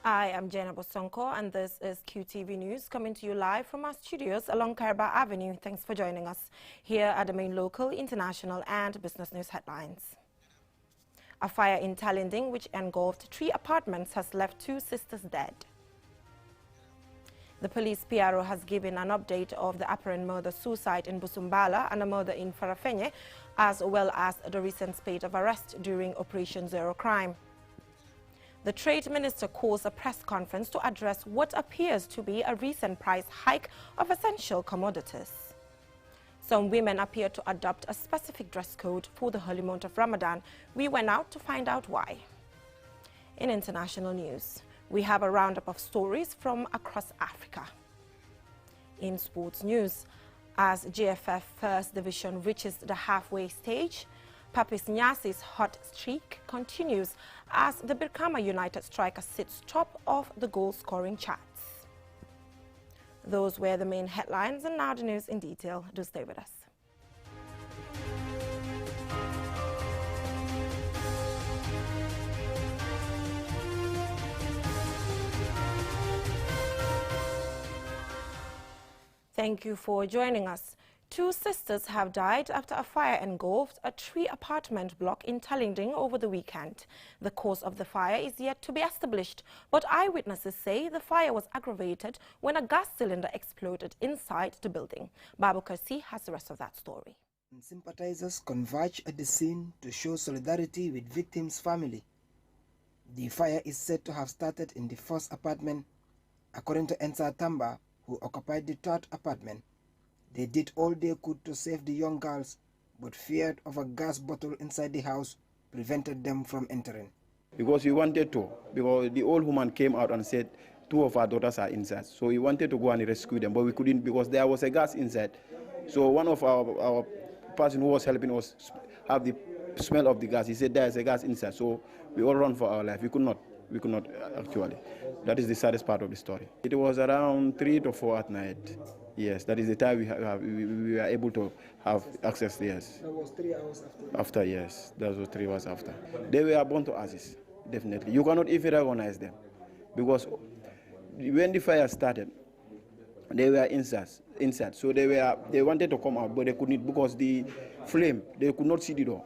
I am Jenna Bosonko, and this is QTV News, coming to you live from our studios along Kairaba Avenue. Thanks for joining us. Here are the main local, international and business news headlines. A fire in Talinding, which engulfed 3 apartments, has left 2 sisters dead. The police PRO has given an update of the apparent murder-suicide in Busumbala and a murder in Farafenye, as well as the recent spate of arrests during Operation Zero Crime. The Trade Minister calls a press conference to address what appears to be a recent price hike of essential commodities. Some women appear to adopt a specific dress code for the holy month of Ramadan. We went out to find out why. In international news, we have a roundup of stories from across Africa. In sports news, as GFF First Division reaches the halfway stage, Papis Nyasi's hot streak continues as the Birkama United striker sits top of the goal-scoring charts. Those were the main headlines, and now the news in detail. Do stay with us. Thank you for joining us. 2 sisters have died after a fire engulfed a 3-apartment block in Talinding over the weekend. The cause of the fire is yet to be established, but eyewitnesses say the fire was aggravated when a gas cylinder exploded inside the building. Babu Kursi has the rest of that story. Sympathizers converge at the scene to show solidarity with victims' family. The fire is said to have started in the first apartment. According to Ensa Tamba, who occupied the 3rd apartment, they did all they could to save the young girls, but feared of a gas bottle inside the house prevented them from entering. Because we wanted to, because the old woman came out and said 2 of our daughters are inside. So we wanted to go and rescue them, but we couldn't because there was a gas inside. So one of our person who was helping us have the smell of the gas. He said there is a gas inside. So we all run for our life. We could not actually. That is the saddest part of the story. It was around 3 to 4 at night. Yes, that is the time we were able to have access. Yes. That was 3 hours after. After, yes, that was 3 hours after. They were born to ashes, definitely. You cannot even recognize them, because when the fire started, they were inside. So they wanted to come out, but they couldn't because the flame, they could not see the door.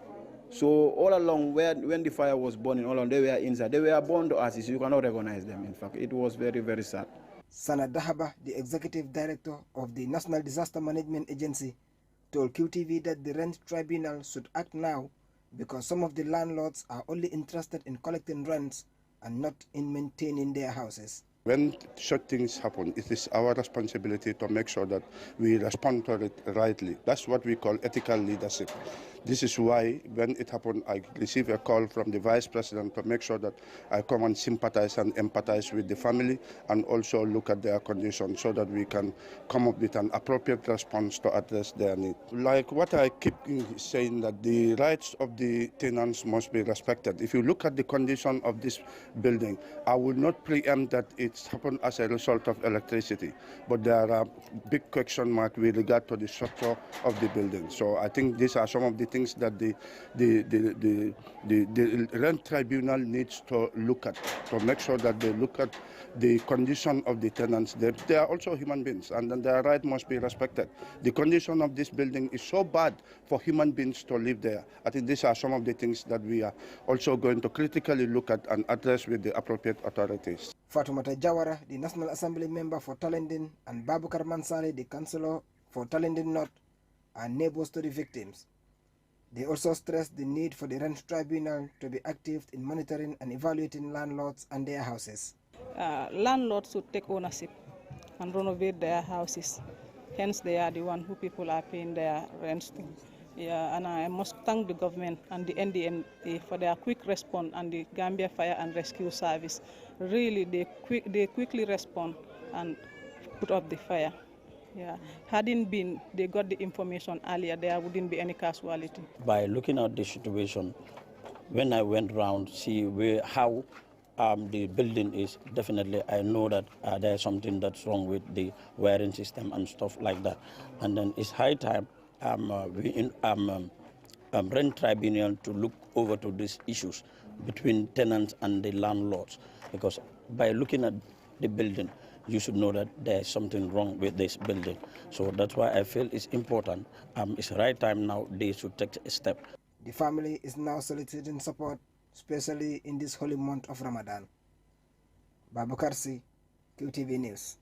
So all along, when the fire was burning, all along they were inside. They were born to ashes. You cannot recognize them. In fact, it was very, very sad. Sana Dahaba, the executive director of the National Disaster Management Agency, told QTV that the rent tribunal should act now because some of the landlords are only interested in collecting rents and not in maintaining their houses. When such things happen, it is our responsibility to make sure that we respond to it rightly. That's what we call ethical leadership. This is why, when it happened, I received a call from the Vice President to make sure that I come and sympathize and empathize with the family and also look at their condition so that we can come up with an appropriate response to address their need. Like what I keep saying, that the rights of the tenants must be respected. If you look at the condition of this building, I will not preempt that it's happened as a result of electricity, but there are big question marks with regard to the structure of the building. So I think these are some of the things that the rent tribunal needs to look at, to make sure that they look at the condition of the tenants. They are also human beings, and their right must be respected. The condition of this building is so bad for human beings to live there. I think these are some of the things that we are also going to critically look at and address with the appropriate authorities. Fatoumata Jawara, the National Assembly member for Talinding, and Babukar Mansari, the councillor for Talinding North, are neighbors to the victims. They also stressed the need for the rent tribunal to be active in monitoring and evaluating landlords and their houses. Landlords should take ownership and renovate their houses. Hence, they are the one who people are paying their rents to. Yeah, and I must thank the government and the NDNA for their quick response, and the Gambia Fire and Rescue Service. Really, they quickly respond and put out the fire. Yeah, hadn't been they got the information earlier, there wouldn't be any casualty. By looking at the situation, when I went around see how the building is, definitely I know that there's something that's wrong with the wiring system and stuff like that. And then it's high time rent tribunal to look over to these issues between tenants and the landlords, because by looking at the building, you should know that there is something wrong with this building. So that's why I feel it's important. It's the right time now they should take a step. The family is now soliciting support, especially in this holy month of Ramadan. Babakar Si, QTV News.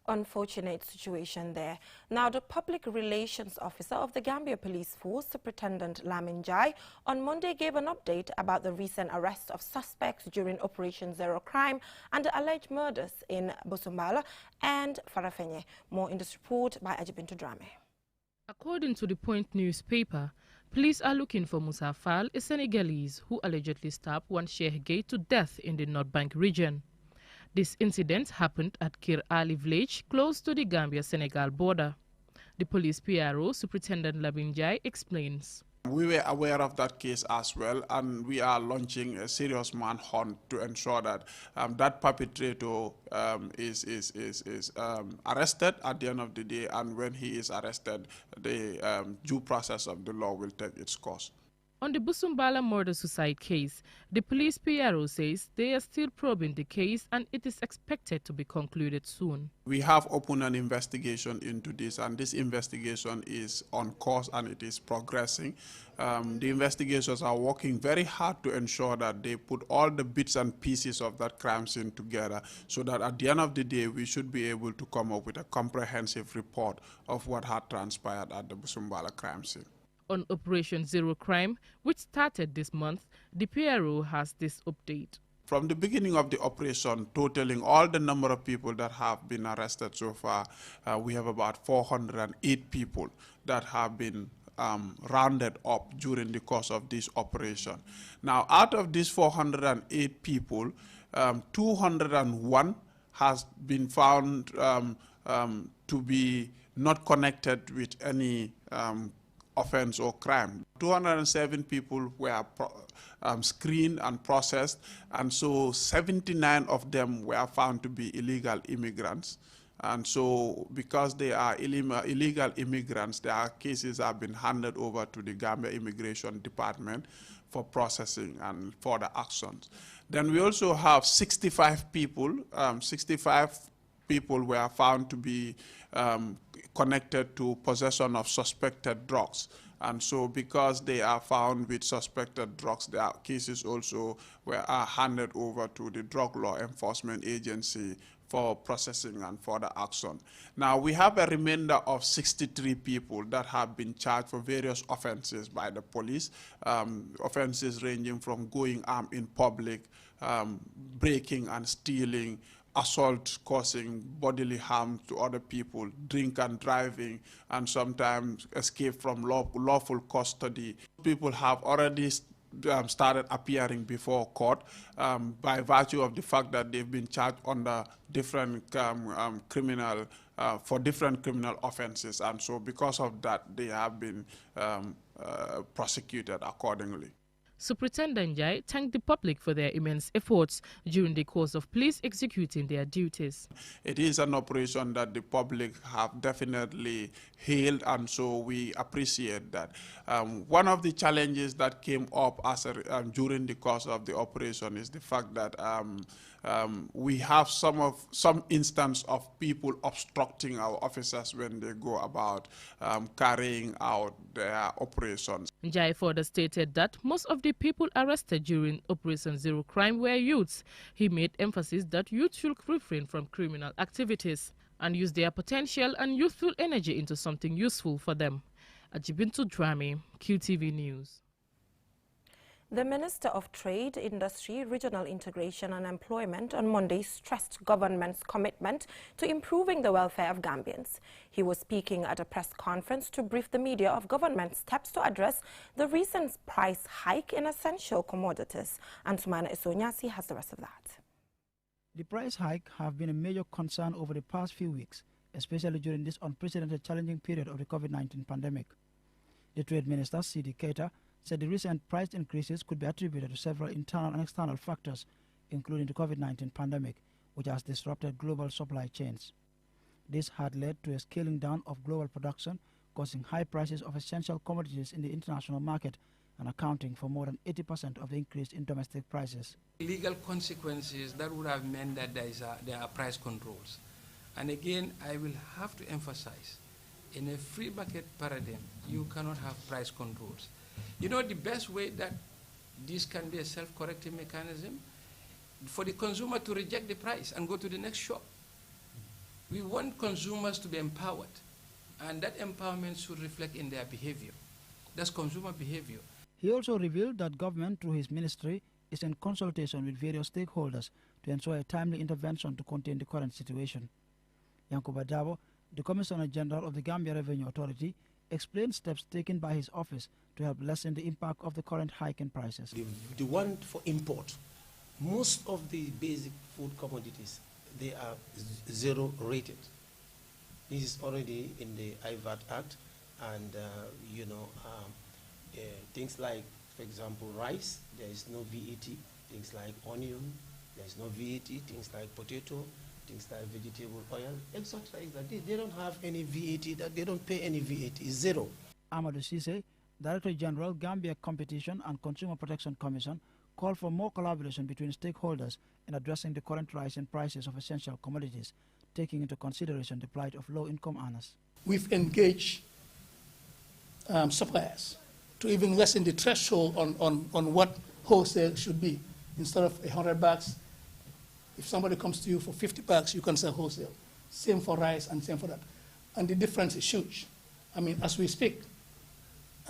Unfortunate situation there. Now, the Public Relations Officer of the Gambia Police Force, Superintendent Lamin Jai, on Monday gave an update about the recent arrest of suspects during Operation Zero Crime and the alleged murders in Busumbala and Farafenye. More in this report by Ajibintu Drame. According to the Point newspaper, police are looking for Musa Fall, a Senegalese who allegedly stabbed one Sheikh Gay to death in the North Bank region. This incident happened at Kir Ali village, close to the Gambia-Senegal border. The police PRO, Superintendent Lamin Jai, explains. We were aware of that case as well, and we are launching a serious manhunt to ensure that that perpetrator is arrested at the end of the day, and when he is arrested, the due process of the law will take its course. On the Busumbala murder-suicide case, the police PRO says they are still probing the case and it is expected to be concluded soon. We have opened an investigation into this, and this investigation is on course and it is progressing. The investigators are working very hard to ensure that they put all the bits and pieces of that crime scene together so that at the end of the day we should be able to come up with a comprehensive report of what had transpired at the Busumbala crime scene. On Operation Zero Crime, which started this month, the PRO has this update. From the beginning of the operation, totaling all the number of people that have been arrested so far, we have about 408 people that have been rounded up during the course of this operation. Now, out of these 408 people, 201 has been found to be not connected with any offense or crime. 207 people were screened and processed, and so 79 of them were found to be illegal immigrants. And so because they are illegal immigrants, their cases have been handed over to the Gambia Immigration Department for processing and further actions. Then we also have 65 people. 65 people were found to be connected to possession of suspected drugs. And so because they are found with suspected drugs, their cases also are handed over to the Drug Law Enforcement Agency for processing and further action. Now, we have a remainder of 63 people that have been charged for various offenses by the police, offenses ranging from going armed in public, breaking and stealing, assault causing bodily harm to other people, drink and driving, and sometimes escape from lawful custody. People have already started appearing before court by virtue of the fact that they've been charged under different for different criminal offenses, and so because of that they have been prosecuted accordingly. Superintendent Jai thanked the public for their immense efforts during the course of police executing their duties. It is an operation that the public have definitely hailed, and so we appreciate that. One of the challenges that came up during the course of the operation is the fact that we have some instance of people obstructing our officers when they go about carrying out their operations. Jai further stated that most of the people arrested during Operation Zero Crime were youths. He made emphasis that youth should refrain from criminal activities and use their potential and youthful energy into something useful for them. Ajibintu Drame, QTV News. The Minister of Trade, Industry, Regional Integration and Employment on Monday stressed government's commitment to improving the welfare of Gambians. He was speaking at a press conference to brief the media of government steps to address the recent price hike in essential commodities. And Sumana Esonyasi has the rest of that. The price hike have been a major concern over the past few weeks, especially during this unprecedented challenging period of the COVID-19 pandemic. The Trade Minister, C.D. Keita, said the recent price increases could be attributed to several internal and external factors, including the COVID-19 pandemic, which has disrupted global supply chains. This had led to a scaling down of global production, causing high prices of essential commodities in the international market and accounting for more than 80% of the increase in domestic prices. Legal consequences that would have meant that there are price controls. And again, I will have to emphasize, in a free market paradigm, you cannot have price controls. You know, the best way that this can be a self-correcting mechanism, for the consumer to reject the price and go to the next shop. We want consumers to be empowered, and that empowerment should reflect in their behavior. That's consumer behavior. He also revealed that government, through his ministry, is in consultation with various stakeholders to ensure a timely intervention to contain the current situation. Yankuba Dabo, the Commissioner General of the Gambia Revenue Authority, explained steps taken by his office to help lessen the impact of the current hike in prices. The one for import, most of the basic food commodities, they are zero rated. This is already in the IVAT Act, and things like, for example, rice, there is no VAT. Things like onion, there is no VAT. Things like potato, things like vegetable oil, etc. They don't have any VAT. That they don't pay any VAT. It's zero. Amadou Cisse, Director General, Gambia Competition and Consumer Protection Commission, called for more collaboration between stakeholders in addressing the current rise in prices of essential commodities, taking into consideration the plight of low-income earners. We've engaged suppliers to even lessen the threshold on what wholesale should be. Instead of $100, if somebody comes to you for $50, you can sell wholesale. Same for rice and same for that. And the difference is huge. I mean, as we speak,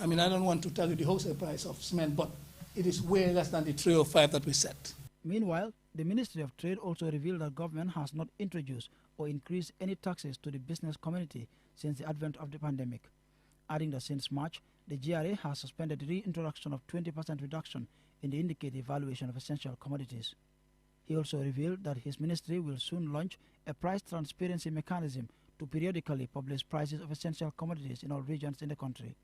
I don't want to tell you the wholesale price of cement, but it is way less than the 305 that we set. Meanwhile, the Ministry of Trade also revealed that government has not introduced or increased any taxes to the business community since the advent of the pandemic, adding that since March, the GRA has suspended the reintroduction of 20% reduction in the indicative valuation of essential commodities. He also revealed that his ministry will soon launch a price transparency mechanism to periodically publish prices of essential commodities in all regions in the country.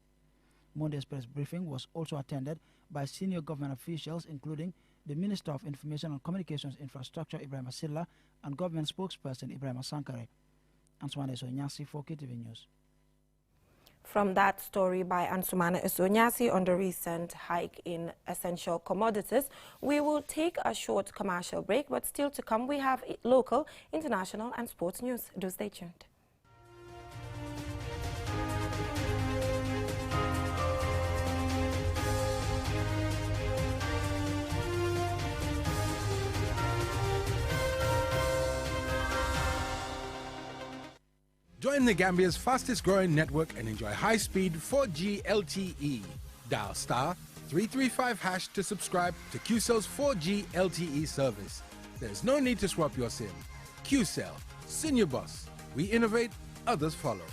Monday's press briefing was also attended by senior government officials, including the Minister of Information and Communications Infrastructure, Ibrahim Silla, and government spokesperson, Ibrahim Sankare. Ansumane Sonyasi for KTV News. From that story by Ansumana Esonyasi on the recent hike in essential commodities, we will take a short commercial break, but still to come we have local, international and sports news. Do stay tuned. Join the Gambia's fastest growing network and enjoy high-speed 4G LTE. Dial *335# to subscribe to QCell's 4G LTE service. There's no need to swap your SIM. QCell, Senior Boss. We innovate, others follow.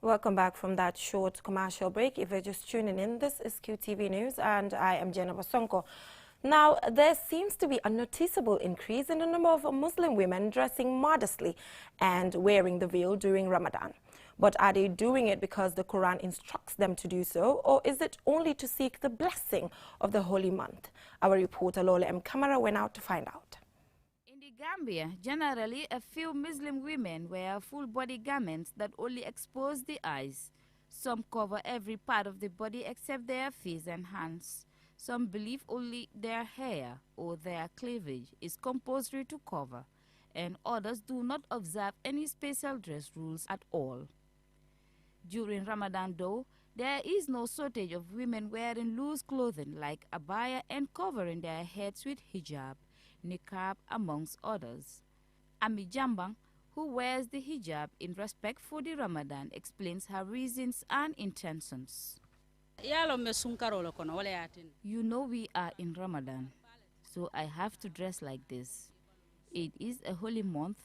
Welcome back from that short commercial break. If you're just tuning in, this is QTV News and I am Jenna Basonko. Now, there seems to be a noticeable increase in the number of Muslim women dressing modestly and wearing the veil during Ramadan. But are they doing it because the Quran instructs them to do so, or is it only to seek the blessing of the holy month? Our reporter Lola M. Kamara went out to find out. Gambia, generally a few Muslim women wear full-body garments that only expose the eyes. Some cover every part of the body except their face and hands. Some believe only their hair or their cleavage is compulsory to cover, and others do not observe any special dress rules at all. During Ramadan, though, there is no shortage of women wearing loose clothing like abaya and covering their heads with hijab, niqab, amongst others. Ami Jambang, who wears the hijab in respect for the Ramadan, explains her reasons and intentions. You know we are in Ramadan, so I have to dress like this. It is a holy month,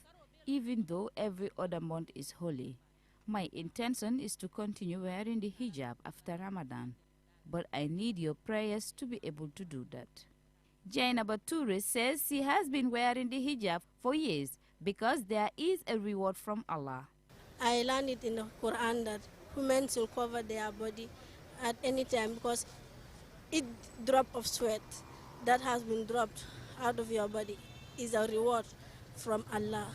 even though every other month is holy. My intention is to continue wearing the hijab after Ramadan, but I need your prayers to be able to do that. Jaina Bature says she has been wearing the hijab for years because there is a reward from Allah. I learned it in the Quran that women should cover their body at any time, because each drop of sweat that has been dropped out of your body is a reward from Allah.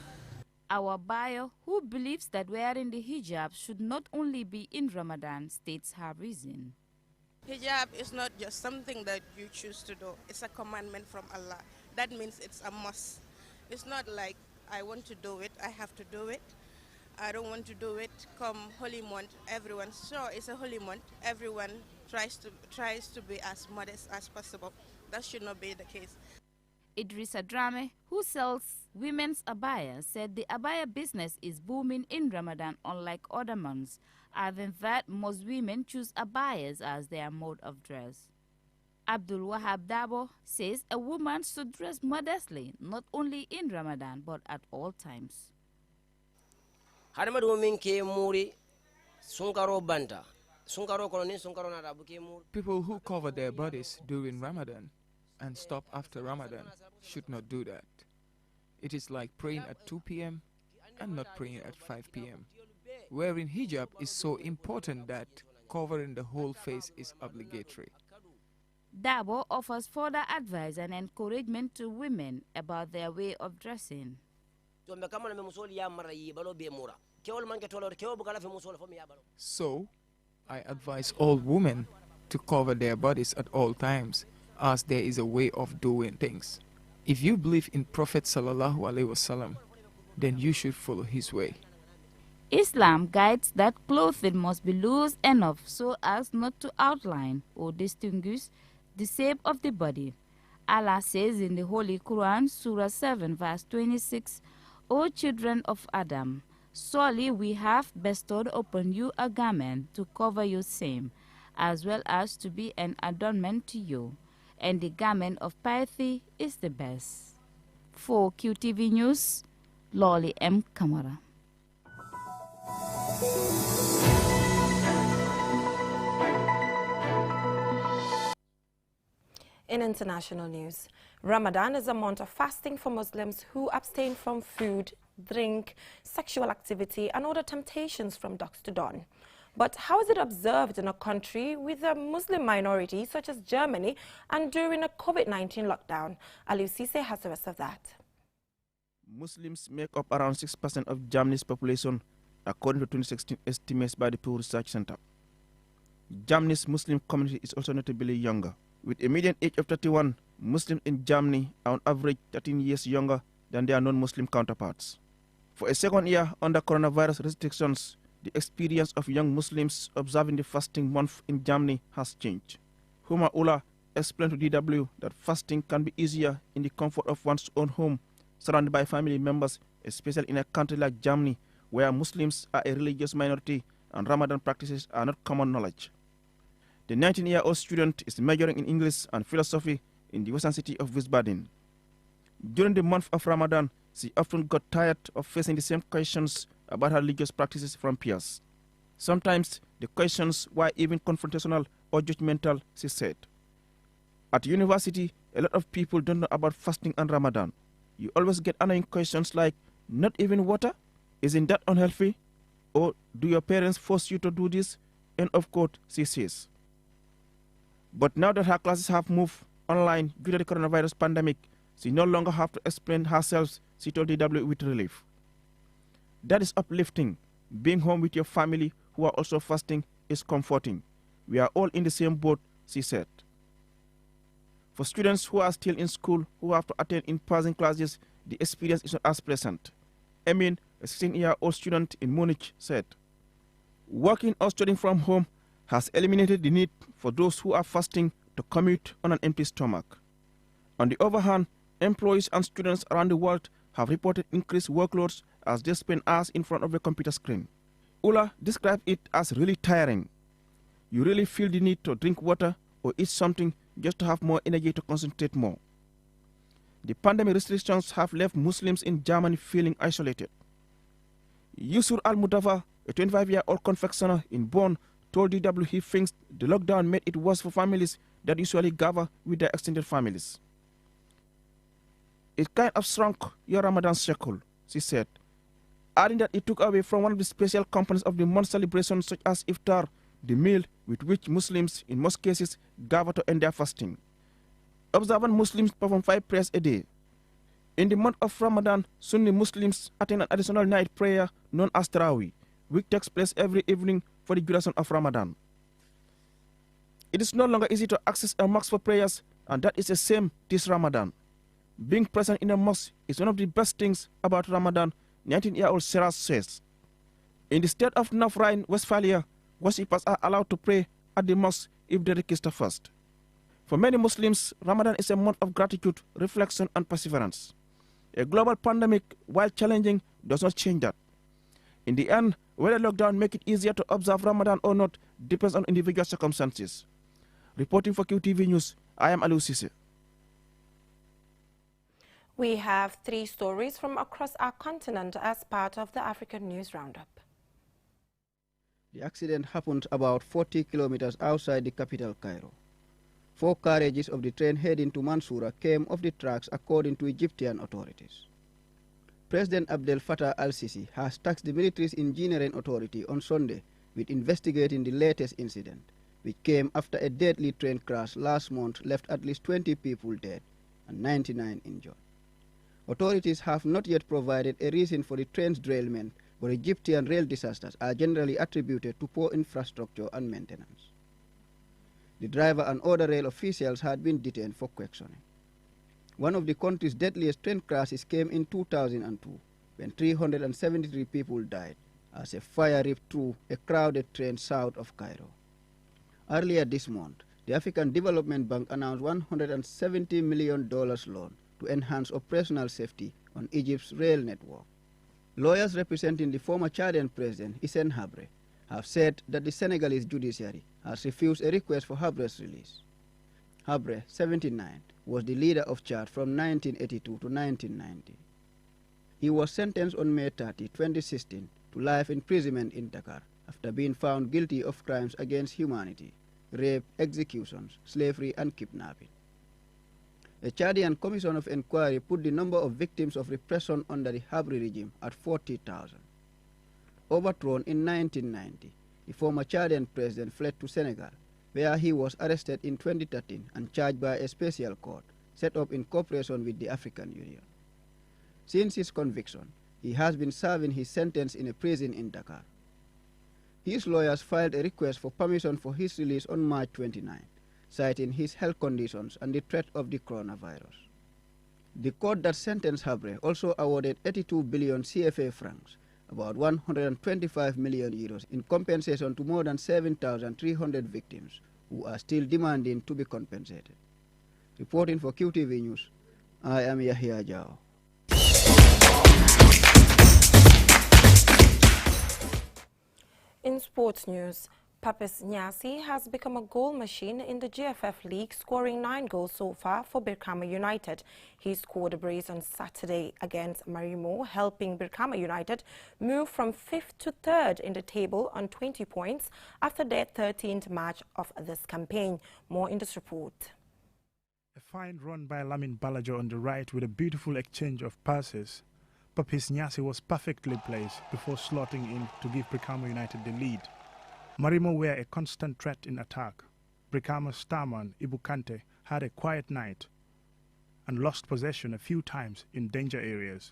Our buyer, who believes that wearing the hijab should not only be in Ramadan, states her reason. Hijab is not just something that you choose to do. It's a commandment from Allah. That means it's a must. It's not like I want to do it, I have to do it. I don't want to do it. Come holy month, everyone, sure, it's a holy month. Everyone tries to be as modest as possible. That should not be the case. Idrissa Drame, who sells women's abaya, said the abaya business is booming in Ramadan unlike other months, adding that most women choose abayas as their mode of dress. Abdul Wahab Dabo says a woman should dress modestly, not only in Ramadan, but at all times. People who cover their bodies during Ramadan and stop after Ramadan should not do that. It is like praying at 2 p.m. and not praying at 5 p.m. Wearing hijab is so important that covering the whole face is obligatory. Dabo offers further advice and encouragement to women about their way of dressing. So, I advise all women to cover their bodies at all times, as there is a way of doing things. If you believe in Prophet Sallallahu Alaihi Wasallam, then you should follow his way. Islam guides that clothing must be loose enough so as not to outline or distinguish the shape of the body. Allah says in the Holy Quran, Surah 7, verse 26, O children of Adam, surely we have bestowed upon you a garment to cover your shame, as well as to be an adornment to you, and the garment of piety is the best. For QTV News, Lolly M. Kamara. In international news, Ramadan is a month of fasting for Muslims who abstain from food, drink, sexual activity, and other temptations from dusk to dawn. But how is it observed in a country with a Muslim minority such as Germany and during a COVID-19 lockdown? Aliou Cisse has the rest of that. Muslims make up around 6% of Germany's population, according to 2016 estimates by the Pew Research Center. Germany's Muslim community is also notably younger. With a median age of 31, Muslims in Germany are on average 13 years younger than their non-Muslim counterparts. For a second year under coronavirus restrictions, the experience of young Muslims observing the fasting month in Germany has changed. Huma Ullah explained to DW that fasting can be easier in the comfort of one's own home, surrounded by family members, especially in a country like Germany, where Muslims are a religious minority and Ramadan practices are not common knowledge. The 19-year-old student is majoring in English and philosophy in the western city of Wiesbaden. During the month of Ramadan, she often got tired of facing the same questions about her religious practices from peers. Sometimes the questions were even confrontational or judgmental, she said. At university, a lot of people don't know about fasting and Ramadan. You always get annoying questions like, not even water? Isn't that unhealthy? Or do your parents force you to do this? End of quote, she says. But now that her classes have moved online due to the coronavirus pandemic, she no longer has to explain herself, she told DW with relief. That is uplifting. Being home with your family who are also fasting is comforting. We are all in the same boat, she said. For students who are still in school who have to attend in-person classes, the experience is not as pleasant. Emin, a 16-year-old student in Munich, said, working or studying from home has eliminated the need for those who are fasting to commute on an empty stomach. On the other hand, employees and students around the world have reported increased workloads as they spend hours in front of a computer screen. Ula described it as really tiring. You really feel the need to drink water or eat something just to have more energy to concentrate more. The pandemic restrictions have left Muslims in Germany feeling isolated. Yusur Al-Mudafa, a 25-year-old confectioner in Bonn, told DW he thinks the lockdown made it worse for families that usually gather with their extended families. It kind of shrunk your Ramadan circle, she said. adding that it took away from one of the special components of the month celebration, such as iftar, the meal with which Muslims, in most cases, gather to end their fasting. Observant Muslims perform 5 prayers a day. In the month of Ramadan, Sunni Muslims attend an additional night prayer known as Tarawih, which takes place every evening for the duration of Ramadan. It is no longer easy to access a mosque for prayers, and that is the same this Ramadan. Being present in a mosque is one of the best things about Ramadan, 19-year-old Sarah says. In the state of North Rhine-Westphalia, worshippers are allowed to pray at the mosque if they register first. For many Muslims, Ramadan is a month of gratitude, reflection, and perseverance. A global pandemic, while challenging, does not change that. In the end, whether lockdown make it easier to observe Ramadan or not depends on individual circumstances. Reporting for QTV News, I am Alu Sise. We have 3 stories from across our continent as part of the African News Roundup. The accident happened about 40 kilometers outside the capital, Cairo. 4 carriages of the train heading to Mansoura came off the tracks according to Egyptian authorities. President Abdel Fattah al-Sisi has tasked the military's engineering authority on Sunday with investigating the latest incident, which came after a deadly train crash last month left at least 20 people dead and 99 injured. Authorities have not yet provided a reason for the train's derailment, but Egyptian rail disasters are generally attributed to poor infrastructure and maintenance. The driver and other rail officials had been detained for questioning. One of the country's deadliest train crashes came in 2002, when 373 people died as a fire ripped through a crowded train south of Cairo. Earlier this month, the African Development Bank announced $170 million loan to enhance operational safety on Egypt's rail network. Lawyers representing the former Chadian president, Hissène Habré, have said that the Senegalese judiciary has refused a request for Habre's release. Habré, 79, was the leader of Chad from 1982 to 1990. He was sentenced on May 30, 2016 to life imprisonment in Dakar after being found guilty of crimes against humanity, rape, executions, slavery, and kidnapping. A Chadian Commission of Inquiry put the number of victims of repression under the Habré regime at 40,000. Overthrown in 1990, the former Chadian president fled to Senegal, where he was arrested in 2013 and charged by a special court set up in cooperation with the African Union. Since his conviction, he has been serving his sentence in a prison in Dakar. His lawyers filed a request for permission for his release on March 29, citing his health conditions and the threat of the coronavirus. The court that sentenced Habré also awarded 82 billion CFA francs, about 125 million euros, in compensation to more than 7,300 victims who are still demanding to be compensated. Reporting for QTV News, I am Yahya Jao. In sports news, Papis Nyasi has become a goal machine in the GFF League, scoring 9 goals so far for Birkama United. He scored a brace on Saturday against Marimo, helping Birkama United move from 5th to 3rd in the table on 20 points after their 13th match of this campaign. More in this report. A fine run by Lamin Balajo on the right with a beautiful exchange of passes. Papis Nyasi was perfectly placed before slotting in to give Birkama United the lead. Marimo were a constant threat in attack. Birkama's starman Ibu Kante had a quiet night and lost possession a few times in danger areas.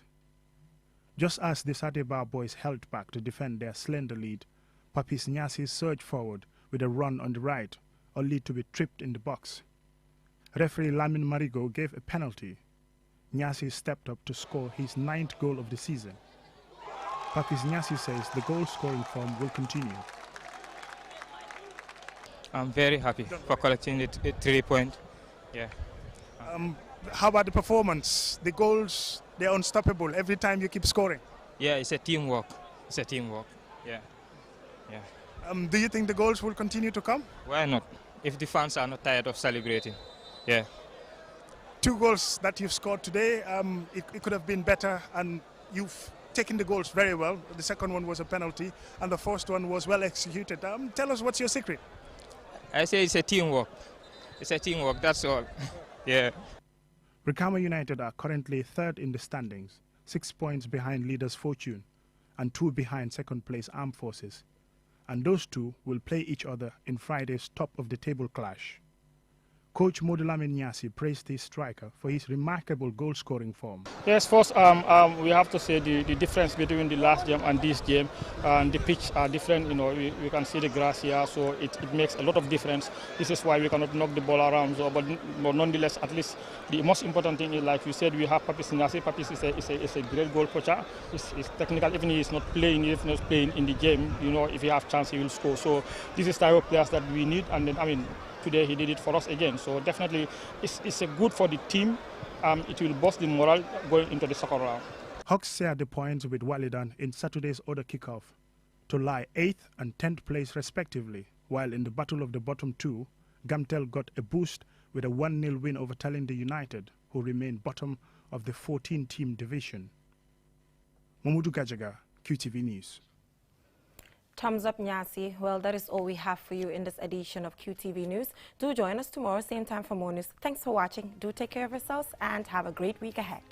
Just as the Sadeba boys held back to defend their slender lead, Papis Nyasi surged forward with a run on the right, only to be tripped in the box. Referee Lamin Marigo gave a penalty. Nyasi stepped up to score his 9th goal of the season. Papis Nyasi says the goal-scoring form will continue. I'm very happy for collecting the 3 points. Yeah. How about the performance? The goals, they're unstoppable every time you keep scoring. Yeah, it's a teamwork. It's a teamwork. Yeah. Yeah. Do you think the goals will continue to come? Why not? If the fans are not tired of celebrating. Yeah. 2 goals that you've scored today, it could have been better, and you've taken the goals very well. The second one was a penalty, and the first one was well executed. Tell us, what's your secret? I say it's a teamwork. It's a teamwork, that's all. Yeah. Birkama United are currently 3rd in the standings, 6 points behind leaders Fortune. and 2 behind second place Armed Forces. And those two will play each other in Friday's top-of-the-table clash. Coach Modulamin Nyasi praised his striker for his remarkable goal-scoring form. Yes, first we have to say the difference between the last game and this game. The pitch are different, you know, we can see the grass here, so it makes a lot of difference. This is why we cannot knock the ball around, so, but nonetheless, at least the most important thing is, like you said, we have Papis Nyasi. Papis is a great goal poacher. He's technical, even if he's not playing in the game, you know, if he have chance, he will score. So this is the type of players that we need, and then, I mean, today he did it for us again, so definitely it's a good for the team. It will boost the morale going into the second round. Hawks shared the points with Walidan in Saturday's other kickoff to lie 8th and 10th place respectively, while in the battle of the bottom two, Gamtel got a boost with a 1-0 win over Talinde United, who remain bottom of the 14-team division. Mamudu Gajaga, QTV News. Thumbs up, Nyasi. Well, that is all we have for you in this edition of QTV News. Do join us tomorrow, same time for more news. Thanks for watching. Do take care of yourselves and have a great week ahead.